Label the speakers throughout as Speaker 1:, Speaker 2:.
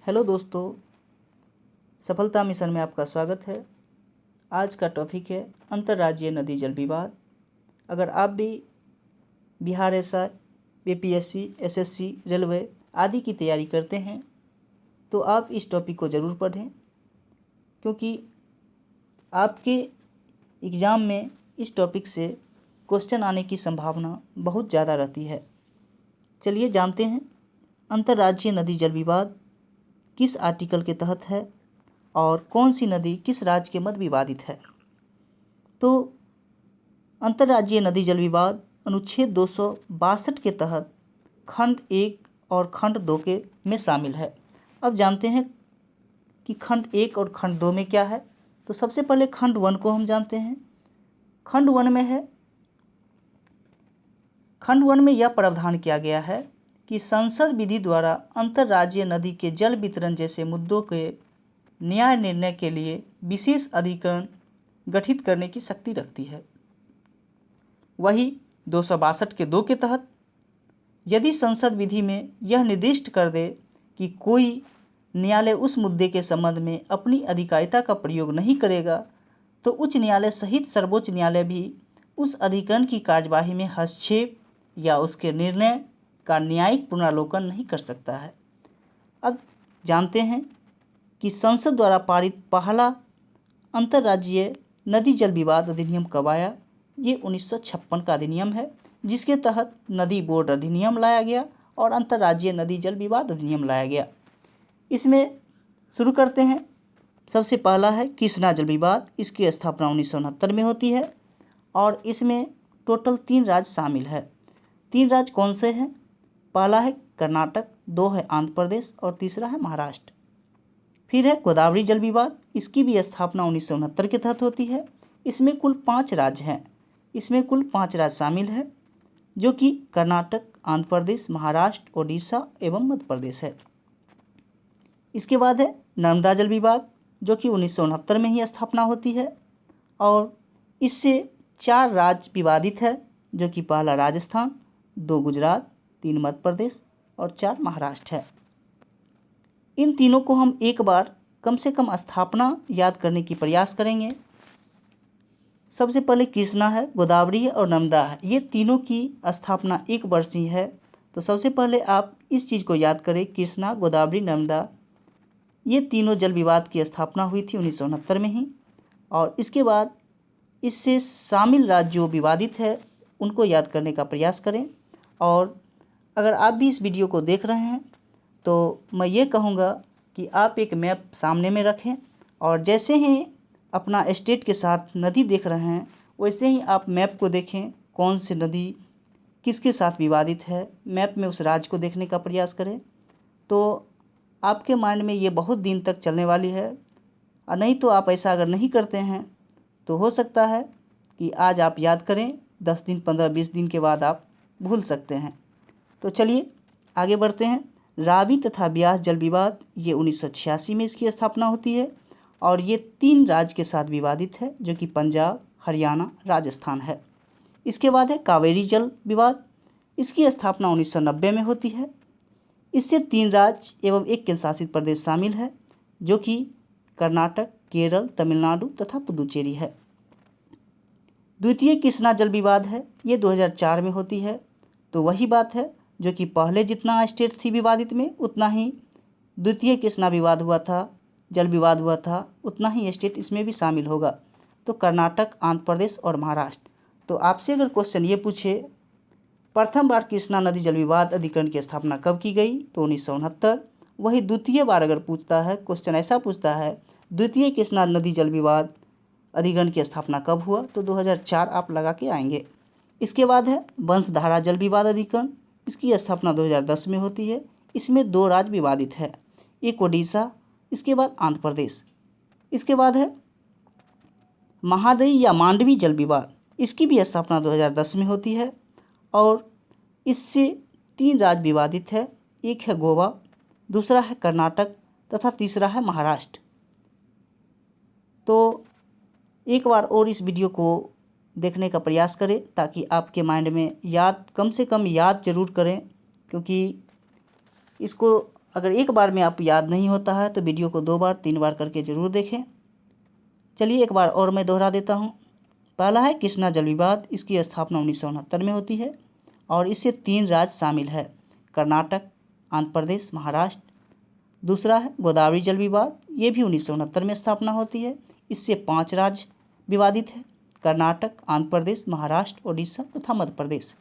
Speaker 1: Hello दोस्तों, सफलता mission में आपका स्वागत है। आज का टॉपिक है अंतर्राज्यीय नदी जल विवाद। अगर आप भी Bihar SI, BPSC, SSC, railway आदि की तैयारी करते हैं तो आप इस टॉपिक को ज़रूर पढ़ें, क्योंकि आपके एग्ज़ाम में इस टॉपिक से क्वेश्चन आने की संभावना बहुत ज़्यादा रहती है। चलिए जानते हैं अंतर्राज्यीय नदी जल विवाद किस आर्टिकल के तहत है और कौन सी नदी किस राज्य के मध्य विवादित है। तो अंतर्राज्यीय नदी जल विवाद अनुच्छेद 262 के तहत खंड 1 और खंड 2 के में शामिल है। अब जानते हैं कि खंड 1 और खंड 2 में क्या है। तो सबसे पहले खंड 1 को हम जानते हैं। खंड 1 में है, खंड 1 में यह प्रावधान किया गया है कि संसद विधि द्वारा अंतर्राज्यीय नदी के जल वितरण जैसे मुद्दों के न्याय निर्णय के लिए विशेष अधिकरण गठित करने की शक्ति रखती है। वही 262 के 2 के तहत यदि संसद विधि में यह निर्दिष्ट कर दे कि कोई न्यायालय उस मुद्दे के संबंध में अपनी अधिकारिता का प्रयोग नहीं करेगा, तो उच्च न्यायालय सहित सर्वोच्च न्यायालय भी उस अधिकरण की कार्यवाही में हस्तक्षेप या उसके निर्णय का न्यायिक पुनरावलोकन नहीं कर सकता है। अब जानते हैं कि संसद द्वारा पारित पहला अंतर्राज्यीय नदी जल विवाद अधिनियम कब आया। ये 1956 का अधिनियम है, जिसके तहत नदी बोर्ड अधिनियम लाया गया और अंतर्राज्यीय नदी जल विवाद अधिनियम लाया गया। इसमें शुरू करते हैं। सबसे पहला है कृष्णा जल विवाद। इसकी स्थापना 1969 में होती है और इसमें टोटल 3 राज्य शामिल है। 3 राज्य कौन से हैं? पहला है कर्नाटक, 2 है आंध्र प्रदेश और तीसरा है महाराष्ट्र। फिर है गोदावरी जल विवाद। इसकी भी स्थापना 1969 के तहत होती है। इसमें कुल 5 राज्य हैं। इसमें कुल 5 राज्य शामिल है, जो कि कर्नाटक, आंध्र प्रदेश, महाराष्ट्र, ओडिशा एवं मध्य प्रदेश है। इसके बाद है नर्मदा जल विवाद, जो कि 1969 में ही स्थापना होती है और इससे 4 राज्य विवादित है, जो कि पहला राजस्थान, 2 गुजरात, 3 मध्य प्रदेश और 4 महाराष्ट्र है। इन तीनों को हम एक बार कम से कम स्थापना याद करने की प्रयास करेंगे। सबसे पहले कृष्णा है, गोदावरी है और नर्मदा है। ये तीनों की स्थापना एक वर्षीय है। तो सबसे पहले आप इस चीज़ को याद करें, कृष्णा, गोदावरी, नर्मदा, ये तीनों जल विवाद की स्थापना हुई थी 1969 में ही। और इसके बाद इससे शामिल राज्य जो विवादित है उनको याद करने का प्रयास करें। और अगर आप भी इस वीडियो को देख रहे हैं तो मैं ये कहूँगा कि आप एक मैप सामने में रखें और जैसे ही अपना स्टेट के साथ नदी देख रहे हैं वैसे ही आप मैप को देखें, कौन सी नदी किसके साथ विवादित है। मैप में उस राज्य को देखने का प्रयास करें तो आपके माइंड में ये बहुत दिन तक चलने वाली है। और नहीं तो आप ऐसा अगर नहीं करते हैं तो हो सकता है कि आज आप याद करें, 10 दिन, 15, 20 दिन के बाद आप भूल सकते हैं। तो चलिए आगे बढ़ते हैं। रावी तथा ब्यास जल विवाद, ये 1986 में इसकी स्थापना होती है और ये 3 राज्य के साथ विवादित है, जो कि पंजाब, हरियाणा, राजस्थान है। इसके बाद है कावेरी जल विवाद। इसकी स्थापना 1990 में होती है। इससे 3 राज्य एवं 1 केंद्र शासित प्रदेश शामिल है, जो कि कर्नाटक, केरल, तमिलनाडु तथा पुदुचेरी है। द्वितीय कृष्णा जल विवाद है, ये 2004 में होती है। तो वही बात है, जो कि पहले जितना स्टेट थी विवादित में उतना ही द्वितीय कृष्णा विवाद हुआ था, जल विवाद हुआ था, उतना ही स्टेट इसमें भी शामिल होगा। तो कर्नाटक, आंध्र प्रदेश और महाराष्ट्र। तो आपसे अगर क्वेश्चन ये पूछे प्रथम बार कृष्णा नदी जल विवाद अधिकरण की स्थापना कब की गई, तो 1969। वही द्वितीय बार अगर पूछता है, क्वेश्चन ऐसा पूछता है द्वितीय कृष्णा नदी जल विवाद अधिकरण की स्थापना कब हुआ, तो 2004 आप लगा के आएंगे। इसके बाद है वंशधारा जल विवाद अधिकरण। इसकी स्थापना 2010 में होती है। इसमें 2 राज्य विवादित है, एक ओडिशा, इसके बाद आंध्र प्रदेश। इसके बाद है महादई या मांडवी जल विवाद। इसकी भी स्थापना 2010 में होती है और इससे 3 राज्य विवादित है, एक है गोवा, दूसरा है कर्नाटक तथा तीसरा है महाराष्ट्र। तो एक बार और इस वीडियो को देखने का प्रयास करें ताकि आपके माइंड में याद, कम से कम याद जरूर करें, क्योंकि इसको अगर एक बार में आप याद नहीं होता है तो वीडियो को 2 बार 3 बार करके ज़रूर देखें। चलिए एक बार और मैं दोहरा देता हूँ। पहला है कृष्णा जल विवाद, इसकी स्थापना 1969 में होती है और इससे 3 राज्य शामिल है, कर्नाटक, आंध्र प्रदेश, महाराष्ट्र। दूसरा है गोदावरी जल विवाद, ये भी 1969 में स्थापना होती है, इससे 5 राज्य विवादित है, कर्नाटक, आंध्र प्रदेश, महाराष्ट्र, ओडिशा तथा मध्य प्रदेश।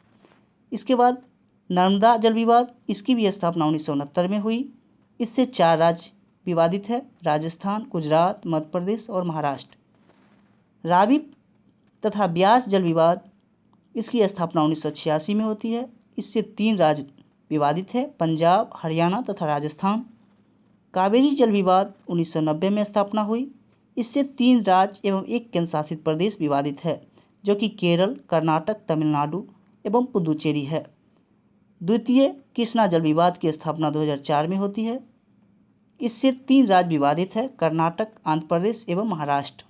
Speaker 1: इसके बाद नर्मदा जल विवाद, इसकी भी स्थापना 1969 में हुई, इससे 4 राज्य विवादित है, राजस्थान, गुजरात, मध्य प्रदेश और महाराष्ट्र। रावी तथा ब्यास जल विवाद, इसकी स्थापना 1986 में होती है, इससे 3 राज्य विवादित है, पंजाब, हरियाणा तथा राजस्थान। कावेरी जल विवाद 1990 में स्थापना हुई, इससे 3 राज्य एवं 1 केंद्र शासित प्रदेश विवादित है, जो कि केरल, कर्नाटक, तमिलनाडु एवं पुदुचेरी है। द्वितीय कृष्णा जल विवाद की स्थापना 2004 में होती है, इससे 3 राज्य विवादित है, कर्नाटक, आंध्र प्रदेश एवं महाराष्ट्र।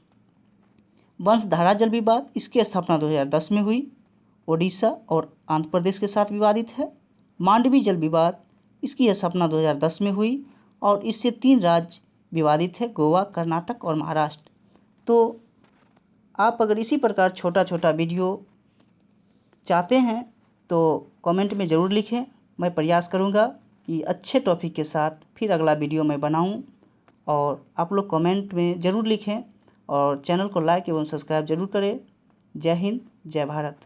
Speaker 1: वंशधारा जल विवाद, इसकी स्थापना 2010 में हुई, ओडिशा और आंध्र प्रदेश के साथ विवादित है। मांडवी जल विवाद, इसकी स्थापना 2010 में हुई और इससे 3 राज्य विवादित है, गोवा, कर्नाटक और महाराष्ट्र। तो आप अगर इसी प्रकार छोटा छोटा वीडियो चाहते हैं तो कमेंट में ज़रूर लिखें। मैं प्रयास करूंगा कि अच्छे टॉपिक के साथ फिर अगला वीडियो मैं बनाऊं और आप लोग कमेंट में ज़रूर लिखें और चैनल को लाइक एवं सब्सक्राइब ज़रूर करें। जय हिंद, जय भारत।